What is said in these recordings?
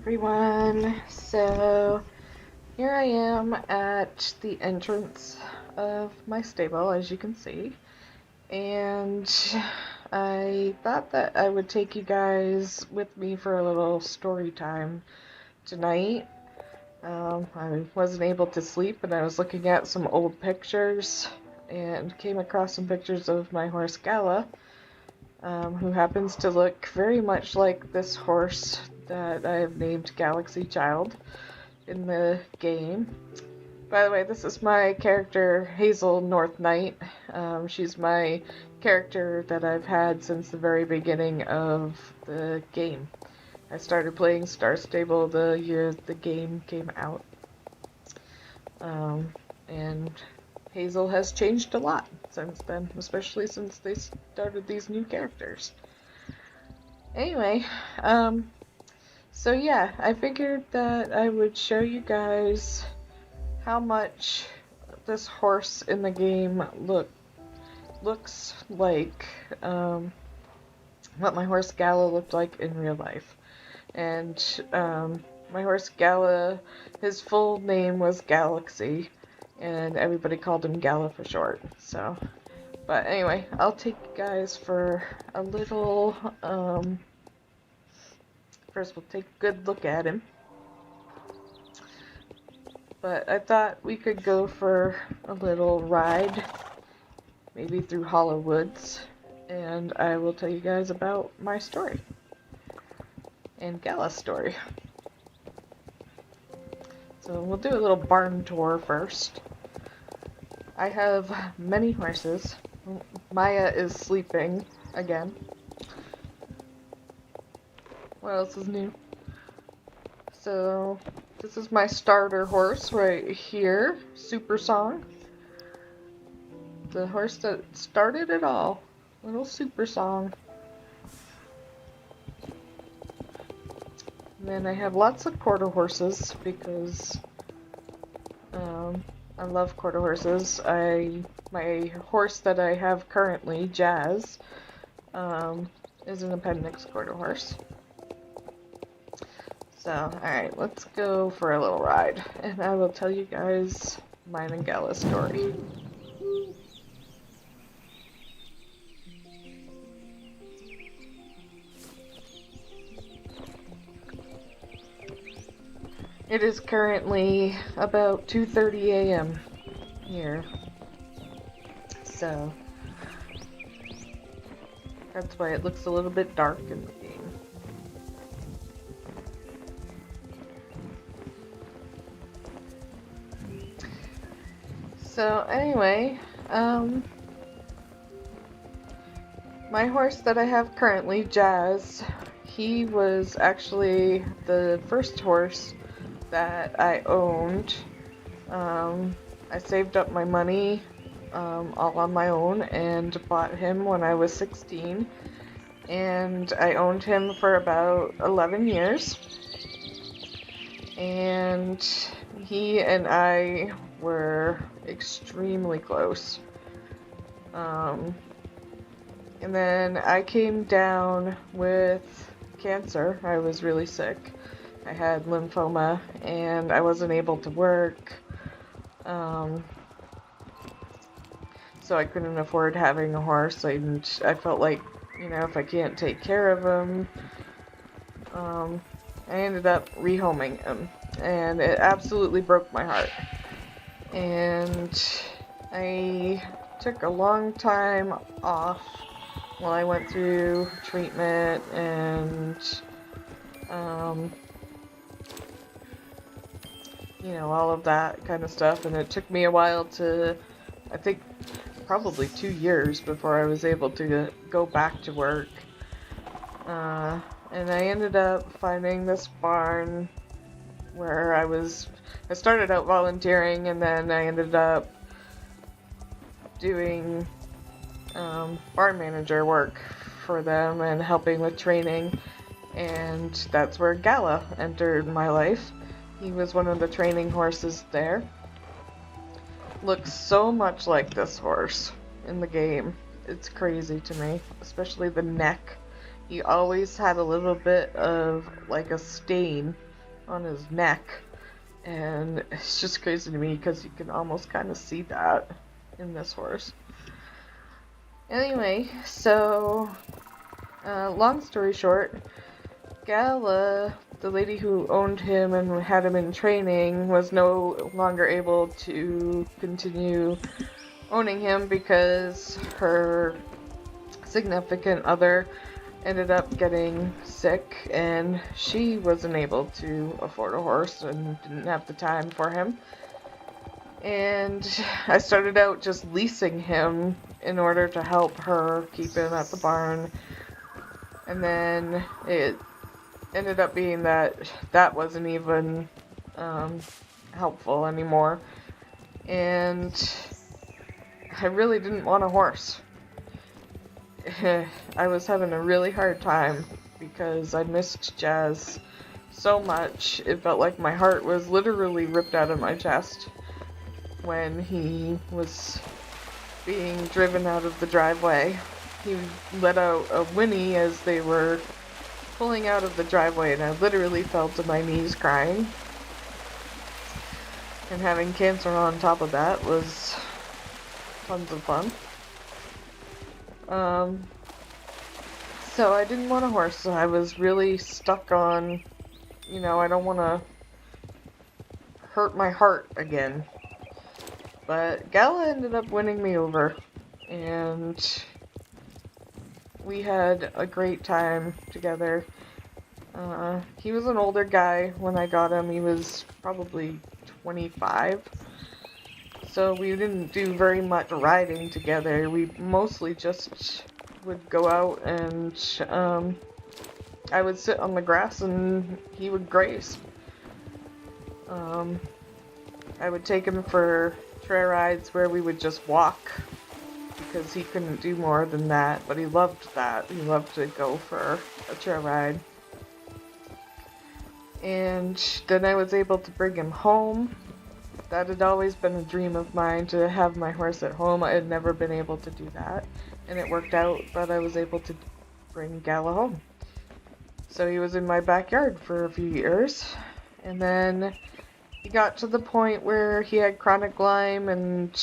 everyone. So here I am at the entrance of my stable, as you can see, and I thought that I would take you guys with me for a little story time tonight. I wasn't able to sleep, and I was looking at some old pictures and came across some pictures of my horse Gala, who happens to look very much like this horse that I have named Galaxy Child in the game. By the way, this is my character Hazel North Knight. She's my character that I've had since the very beginning of the game. I started playing Star Stable the year the game came out. And Hazel has changed a lot since then, especially since they started these new characters. Anyway, so yeah, I figured that I would show you guys how much this horse in the game looks like what my horse Gala looked like in real life. And my horse Gala, his full name was Galaxy, and everybody called him Gala for short. So, but anyway, I'll take you guys for a little. First, we'll take a good look at him. But I thought we could go for a little ride, maybe through Hollow Woods, and I will tell you guys about my story and Gala's story. So we'll do a little barn tour first. I have many horses. Maya is sleeping again. What else is new? So this is my starter horse right here, Super Song. The horse that started it all, little Super Song. And then I have lots of quarter horses because I love quarter horses. My horse that I have currently, Jazz, is an appendix quarter horse. So, alright, let's go for a little ride, and I will tell you guys mine and Gala's story. It is currently about 2:30 a.m. here, so that's why it looks a little bit dark in the game. So anyway, my horse that I have currently, Jazz, he was actually the first horse that I owned. I saved up my money all on my own and bought him when I was 16, and I owned him for about 11 years, and he and I were extremely close. And then I came down with cancer. I was really sick. I had lymphoma, and I wasn't able to work, so I couldn't afford having a horse, and I felt like, if I can't take care of him, I ended up rehoming him, and it absolutely broke my heart. And I took a long time off while I went through treatment and all of that kind of stuff, and it took me a while to, I think probably 2 years before I was able to go back to work. And I ended up finding this barn where I started out volunteering, and then I ended up doing barn manager work for them and helping with training, and that's where Gala entered my life. He was one of the training horses there. Looks so much like this horse in the game. It's crazy to me, especially the neck. He always had a little bit of like a stain on his neck. And it's just crazy to me because you can almost kind of see that in this horse. Anyway, so long story short, Gala, the lady who owned him and had him in training, was no longer able to continue owning him because her significant other ended up getting sick and she wasn't able to afford a horse and didn't have the time for him. And I started out just leasing him in order to help her keep him at the barn. And then it ended up being that wasn't even helpful anymore. And I really didn't want a horse. I was having a really hard time because I missed Jazz so much. It felt like my heart was literally ripped out of my chest when he was being driven out of the driveway. He let out a whinny as they were pulling out of the driveway, and I literally fell to my knees crying. And having cancer on top of that was tons of fun. So I didn't want a horse, so I was really stuck on, I don't want to hurt my heart again. But Gala ended up winning me over, and we had a great time together. He was an older guy when I got him. He was probably 25. So we didn't do very much riding together. We mostly just would go out and I would sit on the grass and he would graze. I would take him for trail rides where we would just walk because he couldn't do more than that, but he loved that. He loved to go for a trail ride. And then I was able to bring him home. That had always been a dream of mine, to have my horse at home. I had never been able to do that, and it worked out that I was able to bring Gala home. So he was in my backyard for a few years, and then he got to the point where he had chronic Lyme, and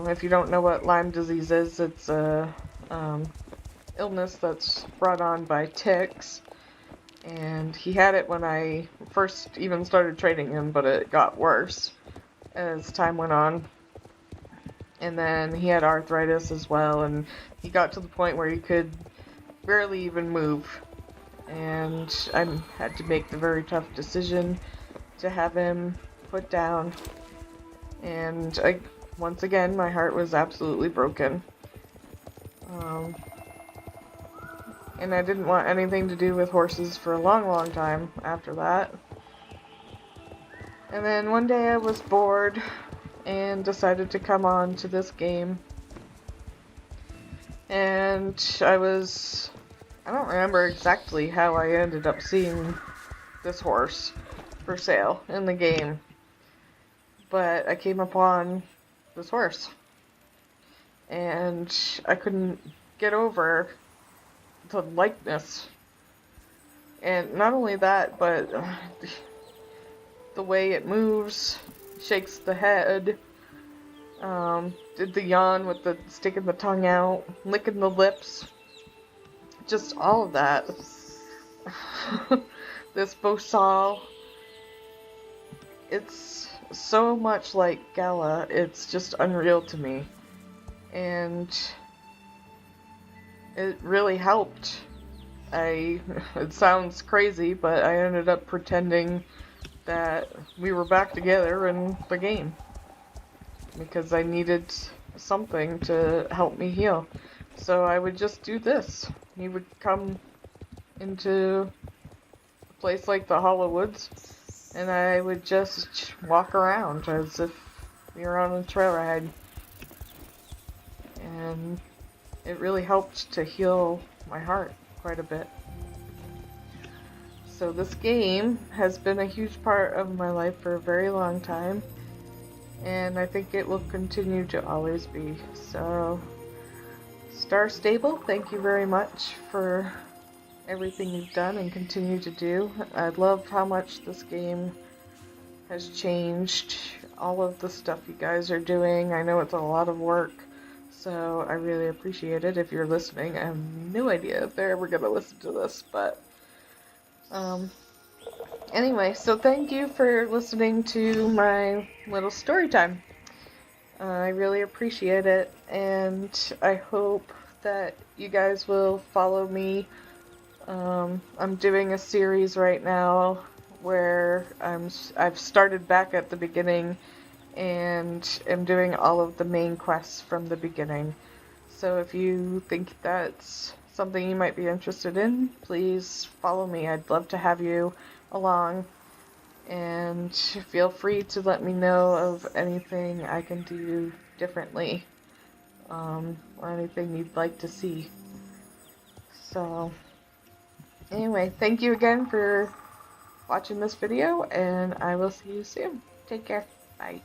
if you don't know what Lyme disease is, it's a illness that's brought on by ticks. And he had it when I first even started training him, but it got worse as time went on. And then he had arthritis as well, and he got to the point where he could barely even move. And I had to make the very tough decision to have him put down. And once again, my heart was absolutely broken. And I didn't want anything to do with horses for a long, long time after that. And then one day I was bored and decided to come on to this game. And I don't remember exactly how I ended up seeing this horse for sale in the game. But I came upon this horse. And I couldn't get over the likeness. And not only that, but the way it moves, shakes the head, did the yawn with the sticking the tongue out, licking the lips, just all of that. This Bosal, it's so much like Gala, it's just unreal to me. And it really helped. It sounds crazy, but I ended up pretending that we were back together in the game because I needed something to help me heal. So I would just do this. He would come into a place like the Hollow Woods, and I would just walk around as if we were on a trail ride. And it really helped to heal my heart quite a bit. So this game has been a huge part of my life for a very long time, and I think it will continue to always be. So, Star Stable, thank you very much for everything you've done and continue to do. I love how much this game has changed, all of the stuff you guys are doing. I know it's a lot of work, so I really appreciate it. If you're listening, I have no idea if they're ever going to listen to this, but anyway, so thank you for listening to my little story time. I really appreciate it, and I hope that you guys will follow me. I'm doing a series right now where I've started back at the beginning and am doing all of the main quests from the beginning. So if you think that's something you might be interested in, please follow me. I'd love to have you along, and feel free to let me know of anything I can do differently, or anything you'd like to see. So anyway, thank you again for watching this video, and I will see you soon. Take care. Bye.